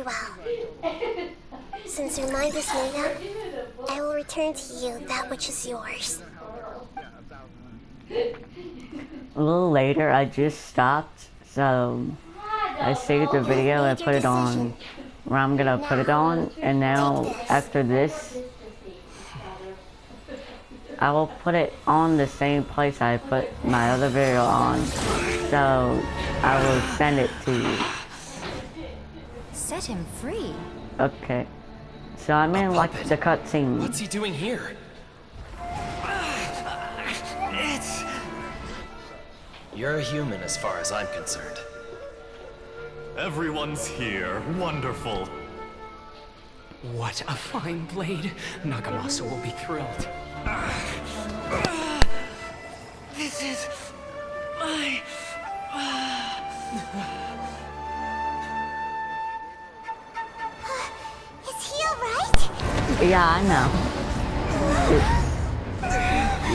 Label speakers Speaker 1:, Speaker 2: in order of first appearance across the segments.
Speaker 1: well. Since your mind is made up, I will return to you that which is yours.
Speaker 2: A little later, I just stopped, so I saved the video and put it on where I'm gonna put it on, and now after this, I will put it on the same place I put my other video on, so I will send it to you.
Speaker 3: Set him free?
Speaker 2: Okay. So I'm in like the cutscene.
Speaker 4: What's he doing here? You're a human as far as I'm concerned.
Speaker 5: Everyone's here. Wonderful.
Speaker 6: What a fine blade. Nagamasa will be thrilled.
Speaker 4: This is my...
Speaker 1: Is he alright?
Speaker 2: Yeah, I know.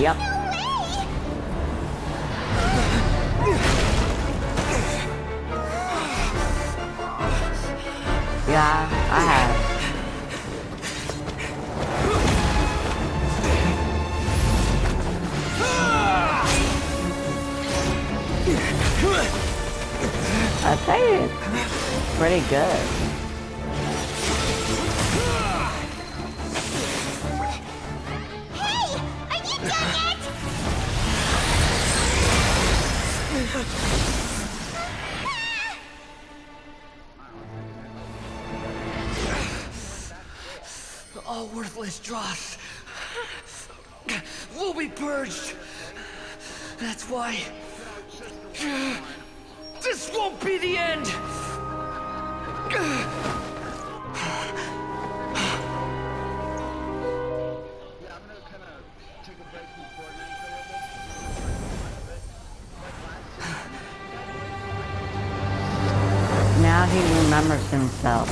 Speaker 2: Yep. Yeah, I have. I think it's pretty good.
Speaker 1: Hey! Are you done yet?
Speaker 4: All worthless dross will be purged. That's why this won't be the end.
Speaker 2: Now he remembers himself.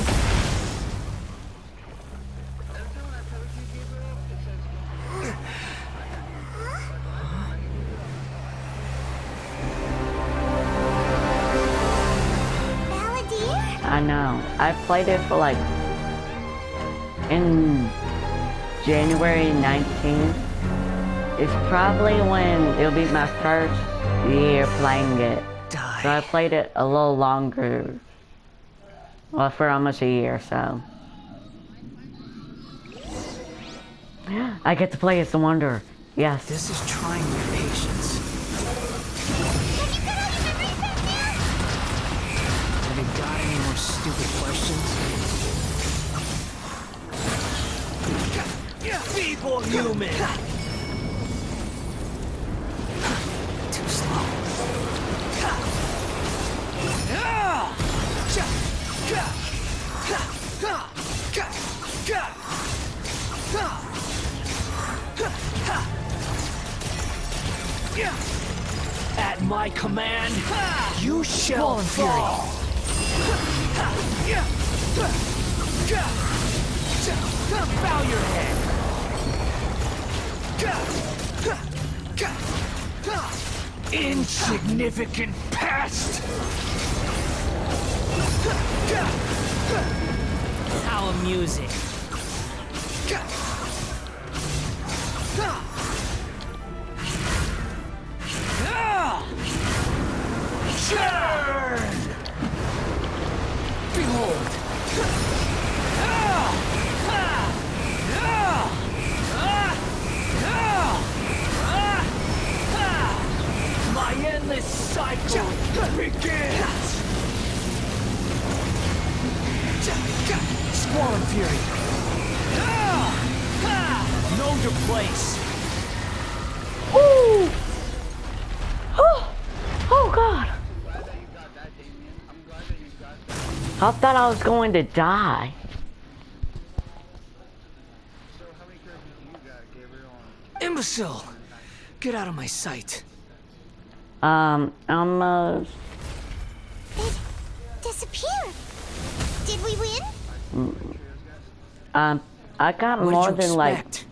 Speaker 2: I know. I played it for like in January 19th. It's probably when it'll be my first year playing it. So I played it a little longer. Well, for almost a year, so. I get to play as the Wonder. Yes.
Speaker 6: This is trying your patience. Have you got any more stupid questions?
Speaker 4: Feeble human.
Speaker 6: Too slow.
Speaker 4: At my command,
Speaker 6: You shall fall.
Speaker 4: Bow your head. Insignificant pest.
Speaker 6: How amusing.
Speaker 4: Churn! Behold! My endless cycle begins! Swarm Fury! Know your place!
Speaker 2: Ooh! Oh! Oh God! I thought I was going to die.
Speaker 6: Imbecile! Get out of my sight.
Speaker 2: Almost.
Speaker 1: It disappeared. Did we win?
Speaker 2: I got
Speaker 6: What
Speaker 2: more
Speaker 6: did you
Speaker 2: than like
Speaker 6: expect?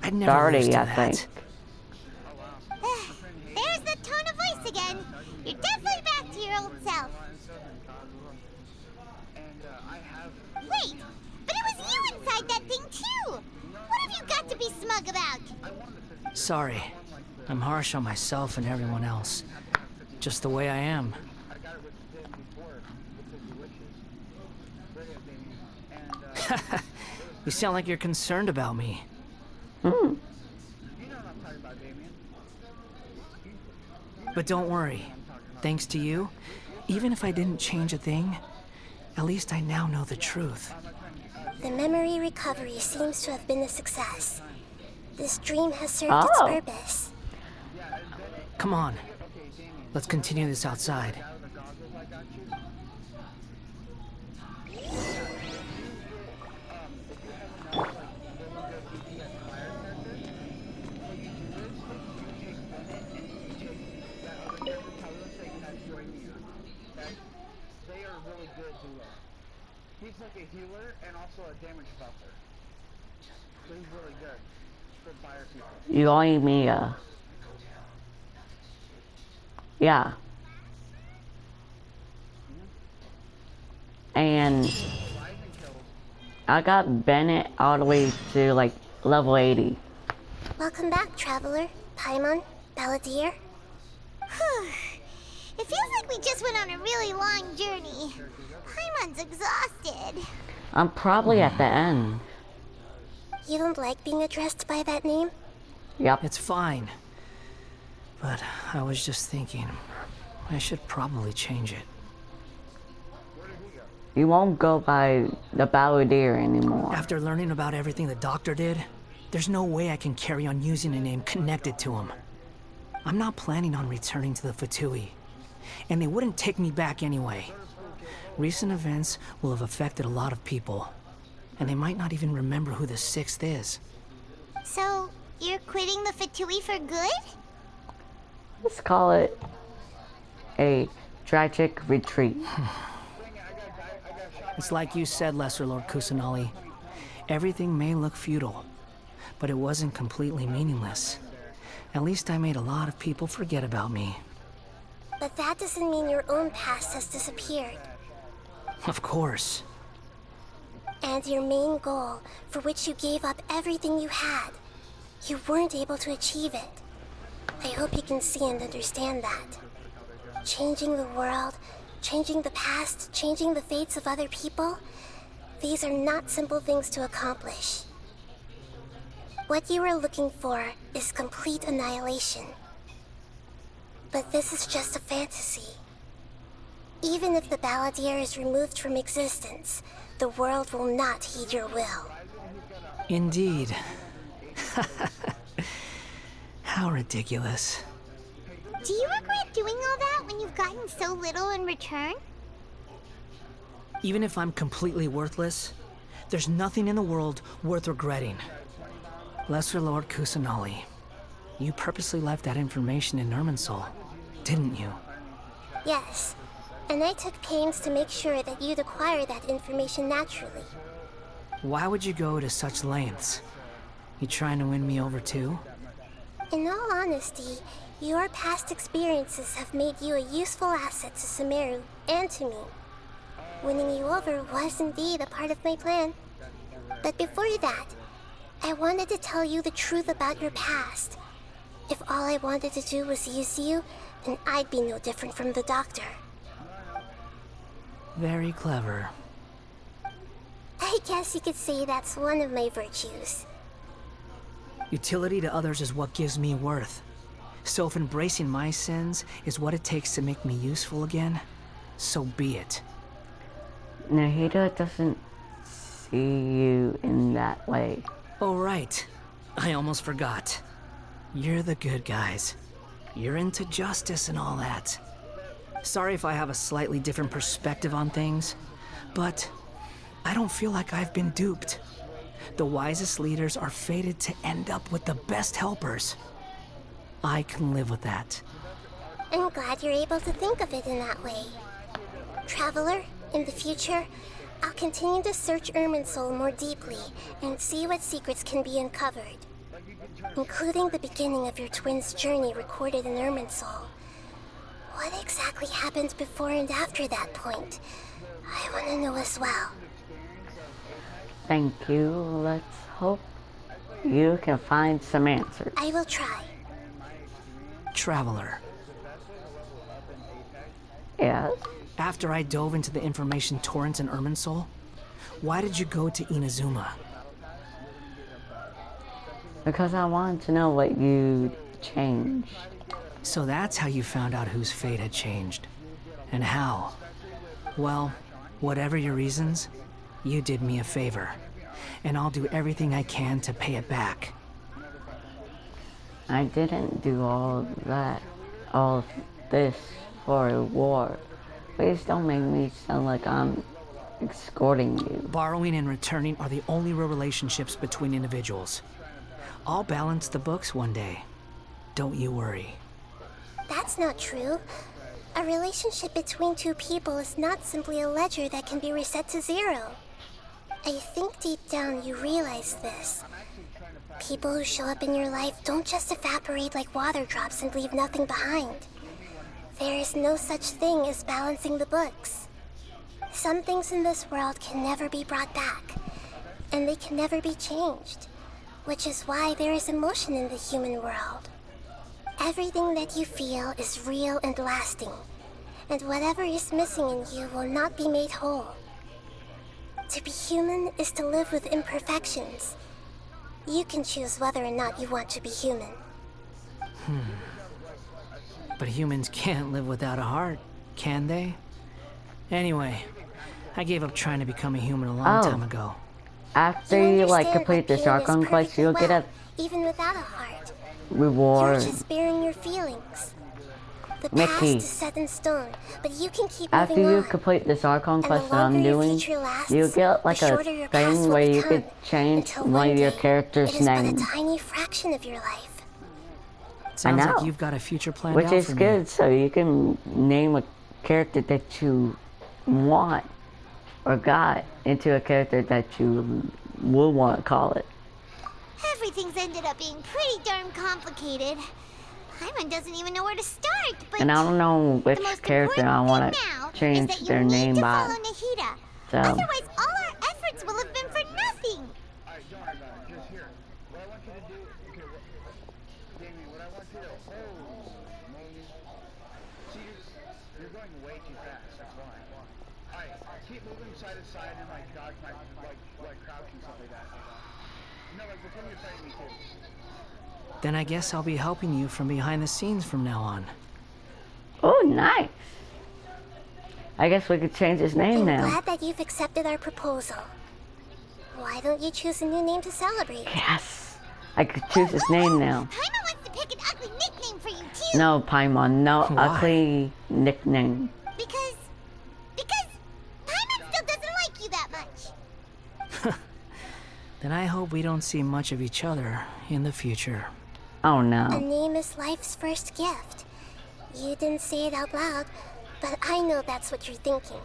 Speaker 6: I'd never lose
Speaker 2: 30,
Speaker 6: to
Speaker 2: I
Speaker 6: that.
Speaker 2: think.
Speaker 1: There's the tone of voice again. You're definitely back to your old self.
Speaker 6: sorry. I'm harsh on myself and everyone else. Just the way I am. You sound like you're concerned about me. But don't worry. Thanks to you, even if I didn't change a thing, at least I now know the truth.
Speaker 1: The memory recovery seems to have been a success. This dream has served its purpose.
Speaker 6: Come on. Let's continue this outside.
Speaker 7: They are really good duo. He's like a healer and also a damage buffer. So he's really good for fire people.
Speaker 2: You only Mia. Yeah. And I got Bennett all the way to like level 80.
Speaker 1: Welcome back, Traveler, Paimon, Balladeer.
Speaker 8: It feels like we just went on a really long journey. Paimon's exhausted.
Speaker 2: I'm probably at the end.
Speaker 1: You don't like being addressed by that name?
Speaker 2: Yep.
Speaker 6: It's fine. But I was just thinking, I should probably change it.
Speaker 2: You won't go by the Balladeer anymore.
Speaker 6: After learning about everything the doctor did, there's no way I can carry on using a name connected to him. I'm not planning on returning to the Fatui, and they wouldn't take me back anyway. Recent events will have affected a lot of people, and they might not even remember who the Sixth is.
Speaker 8: So, you're quitting the Fatui for good?
Speaker 2: Let's call it a tragic retreat.
Speaker 6: It's like you said, Lesser Lord Kusanali. Everything may look futile, but it wasn't completely meaningless. At least I made a lot of people forget about me.
Speaker 1: But that doesn't mean your own past has disappeared.
Speaker 6: Of course.
Speaker 1: And your main goal, for which you gave up everything you had, you weren't able to achieve it. I hope you can see and understand that. Changing the world, changing the past, changing the fates of other people, these are not simple things to accomplish. What you are looking for is complete annihilation. But this is just a fantasy. Even if the Balladeer is removed from existence, the world will not heed your will.
Speaker 6: Indeed. How ridiculous.
Speaker 8: Do you regret doing all that when you've gotten so little in return?
Speaker 6: Even if I'm completely worthless, there's nothing in the world worth regretting. Lesser Lord Kusanali, you purposely left that information in Irminsul, didn't you?
Speaker 1: Yes, and I took pains to make sure that you'd acquire that information naturally.
Speaker 6: Why would you go to such lengths? You trying to win me over too?
Speaker 1: In all honesty, your past experiences have made you a useful asset to Sumeru and to me. Winning you over was indeed a part of my plan. But before that, I wanted to tell you the truth about your past. If all I wanted to do was use you, then I'd be no different from the doctor.
Speaker 6: Very clever.
Speaker 1: I guess you could say that's one of my virtues.
Speaker 6: Utility to others is what gives me worth. So if embracing my sins is what it takes to make me useful again, so be it.
Speaker 2: Nahida doesn't see you in that way.
Speaker 6: Oh right, I almost forgot. You're the good guys. You're into justice and all that. Sorry if I have a slightly different perspective on things, but I don't feel like I've been duped. The wisest leaders are fated to end up with the best helpers. I can live with that.
Speaker 1: I'm glad you're able to think of it in that way. Traveler, in the future, I'll continue to search Irminsul more deeply and see what secrets can be uncovered, including the beginning of your twins' journey recorded in Irminsul. What exactly happened before and after that point? I want to know as well.
Speaker 2: Thank you. Let's hope you can find some answers.
Speaker 1: I will try.
Speaker 6: Traveler.
Speaker 2: Yes?
Speaker 6: After I dove into the information torrents in Irminsul, why did you go to Inazuma?
Speaker 2: Because I wanted to know what you'd changed.
Speaker 6: So that's how you found out whose fate had changed. And how. Well, whatever your reasons, you did me a favor. And I'll do everything I can to pay it back.
Speaker 2: I didn't do all of this for a war. Please don't make me sound like I'm escorting you.
Speaker 6: Borrowing and returning are the only real relationships between individuals. I'll balance the books one day. Don't you worry.
Speaker 1: That's not true. A relationship between two people is not simply a ledger that can be reset to zero. I think deep down you realize this. People who show up in your life don't just evaporate like water drops and leave nothing behind. There is no such thing as balancing the books. Some things in this world can never be brought back, and they can never be changed, which is why there is emotion in the human world. Everything that you feel is real and lasting, and whatever is missing in you will not be made whole. To be human is to live with imperfections. You can choose whether or not you want to be human.
Speaker 6: But humans can't live without a heart, can they? Anyway, I gave up trying to become a human a long time ago.
Speaker 2: After you complete this Archon quest, you'll get a
Speaker 1: even without a heart.
Speaker 2: reward.
Speaker 1: You're just bearing your feelings. The
Speaker 2: Mickey.
Speaker 1: past is set in stone, but you can keep
Speaker 2: After
Speaker 1: moving
Speaker 2: you
Speaker 1: on.
Speaker 2: complete this Archon
Speaker 1: And the
Speaker 2: quest that I'm
Speaker 1: longer your
Speaker 2: doing,
Speaker 1: future lasts,
Speaker 2: you get like
Speaker 1: the
Speaker 2: a
Speaker 1: shorter your past
Speaker 2: thing
Speaker 1: will
Speaker 2: where you
Speaker 1: become,
Speaker 2: could change
Speaker 1: until
Speaker 2: one of your
Speaker 1: day,
Speaker 2: character's
Speaker 1: it is but
Speaker 2: names.
Speaker 1: a tiny fraction of your life.
Speaker 6: Sounds
Speaker 2: know.
Speaker 6: like you've got a future planned
Speaker 2: Which
Speaker 6: out
Speaker 2: is
Speaker 6: for me.
Speaker 2: good, so you can name a character that you want or got into a character that you will want to call it.
Speaker 8: Everything's ended up being pretty darn complicated. Paimon doesn't even know where to start, but
Speaker 2: And I don't know which
Speaker 8: the most
Speaker 2: character I
Speaker 8: important
Speaker 2: want
Speaker 8: thing
Speaker 2: to
Speaker 8: now
Speaker 2: change
Speaker 8: is that
Speaker 2: their
Speaker 8: you
Speaker 2: name
Speaker 8: need to
Speaker 2: by.
Speaker 8: follow Nahida.
Speaker 2: So,
Speaker 8: Otherwise, all our efforts will have been for nothing.
Speaker 7: Alright, don't worry about it. Just here. What I want you to do, okay, Damien, what I want you to, see, you're going way too fast, that's why. Alright, keep moving side to side and like dodge my, like crouching, stuff like that. No, like pretend you're fighting me too.
Speaker 6: Then I guess I'll be helping you from behind the scenes from now on.
Speaker 2: oh, nice. I guess we could change his name
Speaker 1: I'm
Speaker 2: now.
Speaker 1: glad that you've accepted our proposal. Why don't you choose a new name to celebrate?
Speaker 2: Yes. I could choose his name now.
Speaker 8: Paimon wants to pick an ugly nickname for you too.
Speaker 2: No, Paimon, no
Speaker 6: Why?
Speaker 2: ugly nickname.
Speaker 8: Because Paimon still doesn't like you that much.
Speaker 6: Then I hope we don't see much of each other in the future.
Speaker 2: Oh
Speaker 1: A
Speaker 2: no.
Speaker 1: name is life's first gift. You didn't say it out loud, but I know that's what you're thinking.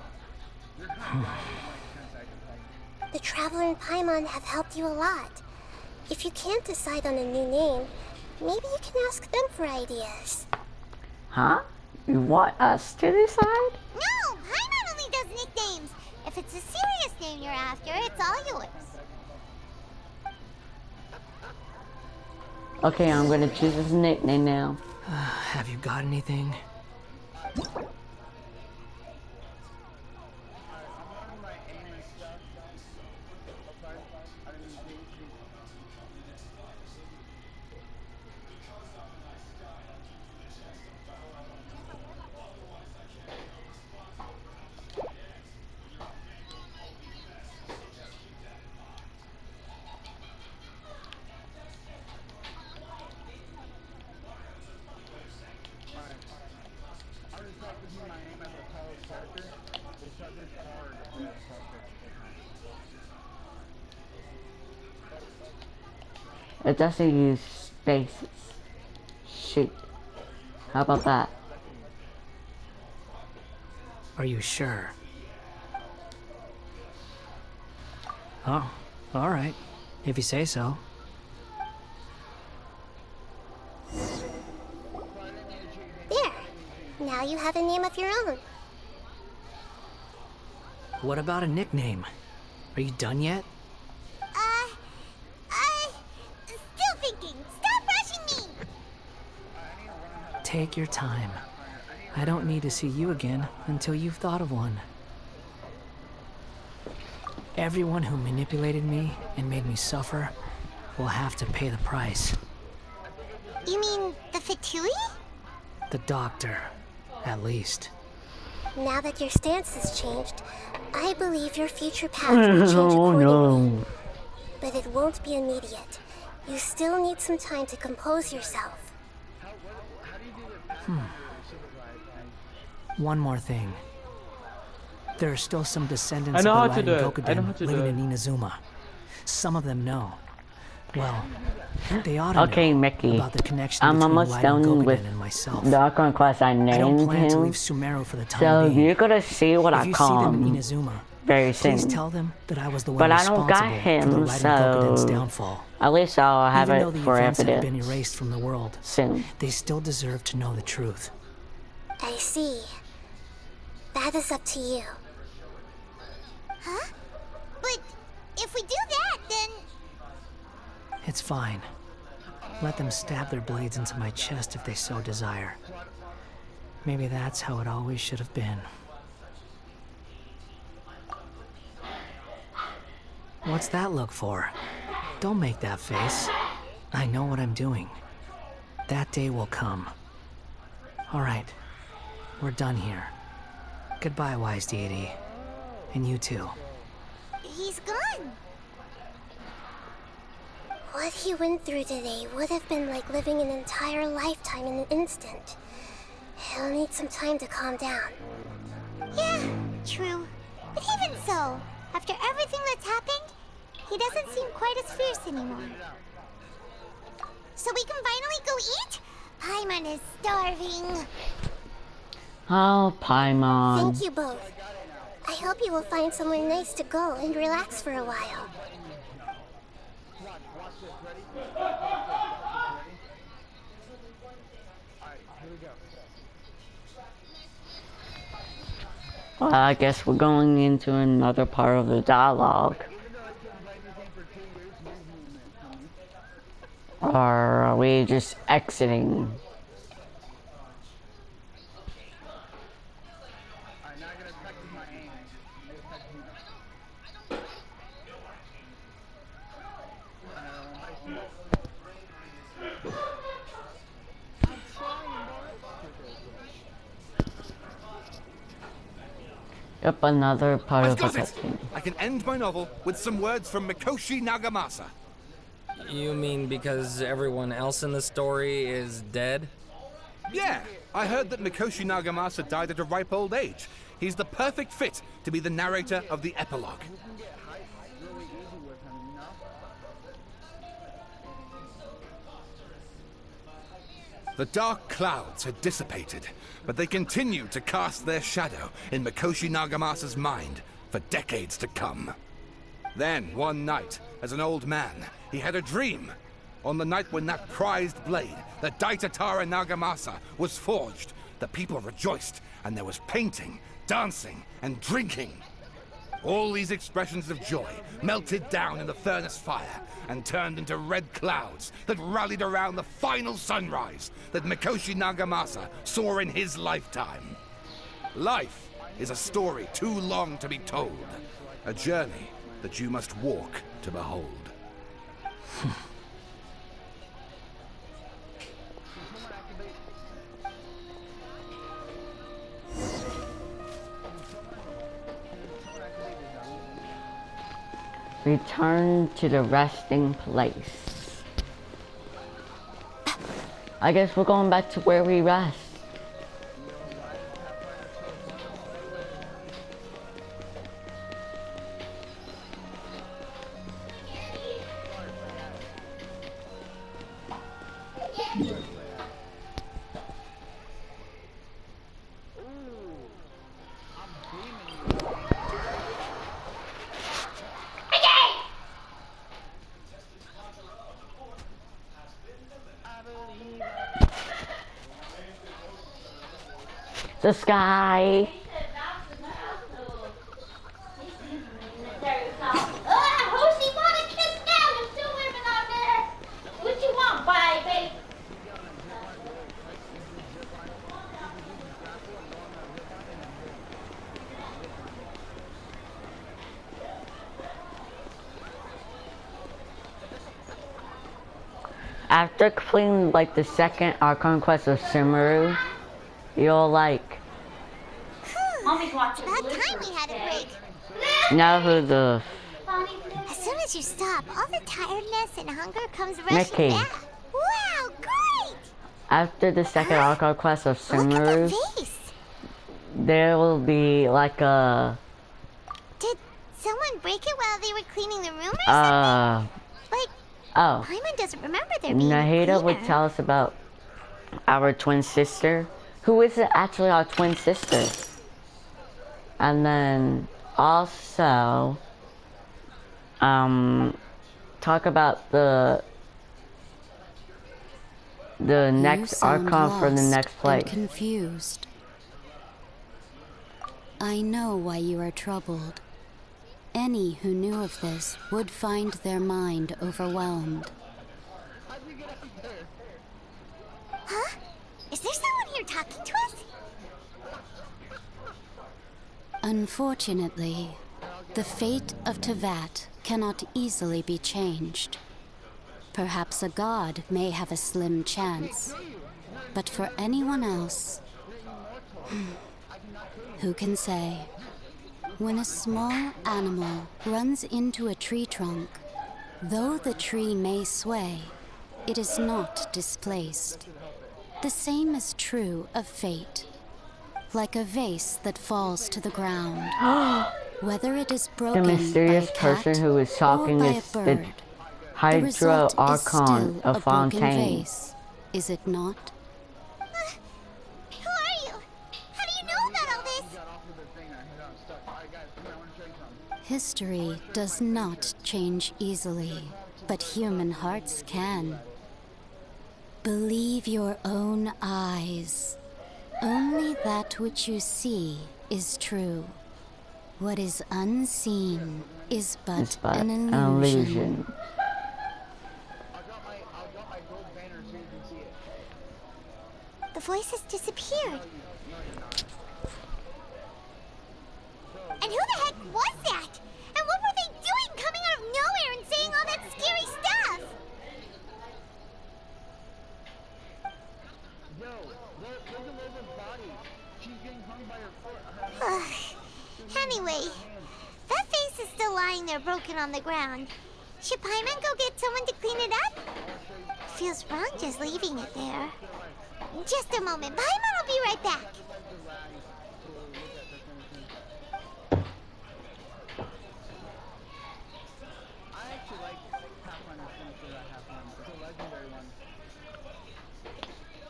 Speaker 1: The Traveler and Paimon have helped you a lot. If you can't decide on a new name, maybe you can ask them for ideas.
Speaker 2: Huh? You want us to decide?
Speaker 8: No, Paimon only does nicknames. If it's a serious name you're after, it's all yours.
Speaker 2: Okay, I'm gonna choose his nickname now.
Speaker 6: Have you got anything?
Speaker 2: It doesn't use spaces. Shoot. How about that?
Speaker 6: Are you sure? Oh, all right. If you say so.
Speaker 1: There. Now you have a name of your own.
Speaker 6: What about a nickname? Are you done yet? Take your time. I don't need to see you again until you've thought of one. Everyone who manipulated me and made me suffer will have to pay the price.
Speaker 8: You mean the Fatui?
Speaker 6: The doctor, at least.
Speaker 1: Now that your stance has changed, I believe your future path will change accordingly.
Speaker 2: no.
Speaker 1: But it won't be immediate. You still need some time to compose yourself.
Speaker 6: One more thing. There are still some descendants
Speaker 9: I know
Speaker 6: of
Speaker 9: how
Speaker 6: the
Speaker 9: to
Speaker 6: Latin
Speaker 9: do it. I know how
Speaker 6: Gokuden
Speaker 9: to do
Speaker 6: living
Speaker 9: it.
Speaker 6: in Inazuma. Some of them know. Well, they ought to
Speaker 2: Okay,
Speaker 6: know
Speaker 2: Mickey.
Speaker 6: about the connection
Speaker 2: I'm
Speaker 6: between
Speaker 2: almost
Speaker 6: Latin
Speaker 2: done
Speaker 6: Gokuden
Speaker 2: with
Speaker 6: and myself.
Speaker 2: the Archon class I
Speaker 6: I don't
Speaker 2: named
Speaker 6: plan to
Speaker 2: him.
Speaker 6: leave Sumeru for the time
Speaker 2: So
Speaker 6: being.
Speaker 2: you're gonna see what
Speaker 6: If
Speaker 2: I
Speaker 6: you see them in
Speaker 2: come
Speaker 6: Inazuma,
Speaker 2: very soon.
Speaker 6: please tell them that I was the one
Speaker 2: But I
Speaker 6: responsible
Speaker 2: don't got
Speaker 6: for the
Speaker 2: him,
Speaker 6: Latin Gokuden's
Speaker 2: so
Speaker 6: downfall.
Speaker 2: at least I'll have
Speaker 6: Even though
Speaker 2: it
Speaker 6: the
Speaker 2: for
Speaker 6: events have been
Speaker 2: evidence
Speaker 6: erased from the world,
Speaker 2: soon.
Speaker 6: they still deserve to know the truth.
Speaker 1: I see. That is up to you.
Speaker 8: Huh? But if we do that, then...
Speaker 6: It's fine. Let them stab their blades into my chest if they so desire. Maybe that's how it always should have been. What's that look for? Don't make that face. I know what I'm doing. That day will come. All right. We're done here. Goodbye, wise deity. And you too.
Speaker 8: He's gone.
Speaker 1: What he went through today would have been like living an entire lifetime in an instant. He'll need some time to calm down.
Speaker 8: Yeah, true. But even so, after everything that's happened, he doesn't seem quite as fierce anymore. So we can finally go eat? Paimon is starving.
Speaker 2: Oh, Paimon.
Speaker 1: Thank you both. I hope you will find somewhere nice to go and relax for a while.
Speaker 2: Well, I guess we're going into another part of the dialogue. Or are we just exiting? Yep, another part
Speaker 10: I've
Speaker 2: of the
Speaker 10: got it!
Speaker 2: cutscene.
Speaker 10: I can end my novel with some words from Mikoshi Nagamasa.
Speaker 11: You mean because everyone else in the story is dead?
Speaker 10: Yeah, I heard that Mikoshi Nagamasa died at a ripe old age. He's the perfect fit to be the narrator of the epilogue. The dark clouds had dissipated, but they continued to cast their shadow in Mikoshi Nagamasa's mind for decades to come. Then, one night, as an old man, he had a dream. On the night when that prized blade, the Daitatara Nagamasa, was forged, the people rejoiced, and there was painting, dancing, and drinking. All these expressions of joy melted down in the furnace fire and turned into red clouds that rallied around the final sunrise that Mikoshi Nagamasa saw in his lifetime. Life is a story too long to be told, a journey that you must walk to behold.
Speaker 2: Return to the resting place. I guess we're going back to where we rest. The sky.
Speaker 12: Who's he want to kiss down? There's two women out there. What you want, baby?
Speaker 2: after completing like the second Archon quest of Sumeru, you'll like
Speaker 12: Mommy's watching
Speaker 8: About time we had a break.
Speaker 2: know who the
Speaker 8: As soon as you stop, all the tiredness and hunger comes rushing
Speaker 2: Mickey.
Speaker 8: back. Wow, great!
Speaker 2: After the second Archon quest of
Speaker 8: Look at
Speaker 2: Sumeru,
Speaker 8: the vase.
Speaker 2: there will be like a
Speaker 8: Did someone break it while they were cleaning the room or something? Like,
Speaker 2: oh.
Speaker 8: Paimon doesn't remember there being a
Speaker 2: Nahida would
Speaker 8: cleaner.
Speaker 2: tell us about our twin sister, who isn't actually our twin sister. And then also, talk about the next Archon for the next place.
Speaker 9: Confused. I know why you are troubled. Any who knew of this would find their mind overwhelmed.
Speaker 8: Huh? Is there someone here talking to us?
Speaker 9: Unfortunately, the fate of Tevat cannot easily be changed. Perhaps a god may have a slim chance, but for anyone else, who can say? When a small animal runs into a tree trunk, though the tree may sway, it is not displaced. The same is true of fate. Like a vase that falls to the ground. Whether it is broken
Speaker 2: The mysterious
Speaker 9: by a cat
Speaker 2: person who is talking
Speaker 9: or by
Speaker 2: is
Speaker 9: a
Speaker 2: the
Speaker 9: bird,
Speaker 2: Hydra
Speaker 9: result is
Speaker 2: Archon
Speaker 9: still a
Speaker 2: of
Speaker 9: broken
Speaker 2: Fontaine.
Speaker 9: vase, is it not?
Speaker 8: Who are you? How do you know about all this?
Speaker 9: History does not change easily, but human hearts can. Believe your own eyes. Only that which you see is true. What is unseen is but an illusion.
Speaker 8: The voice has disappeared. And who the heck was that? And what were they doing coming out of nowhere and saying all that scary stuff? Anyway, that vase is still lying there broken on the ground. Should Paimon go get someone to clean it up? Feels wrong just leaving it there. Just a moment. Paimon will be right back.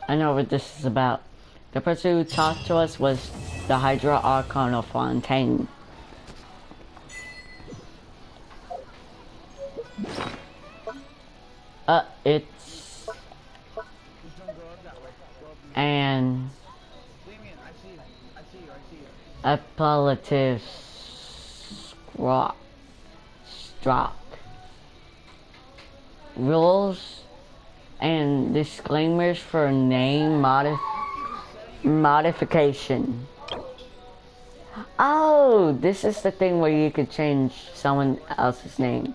Speaker 2: I know what this is about. The person who talked to us was the Hydra Archon of Fontaine. It's an appellative stroke. Rules and disclaimers for name modification. Oh, this is the thing where you could change someone else's name.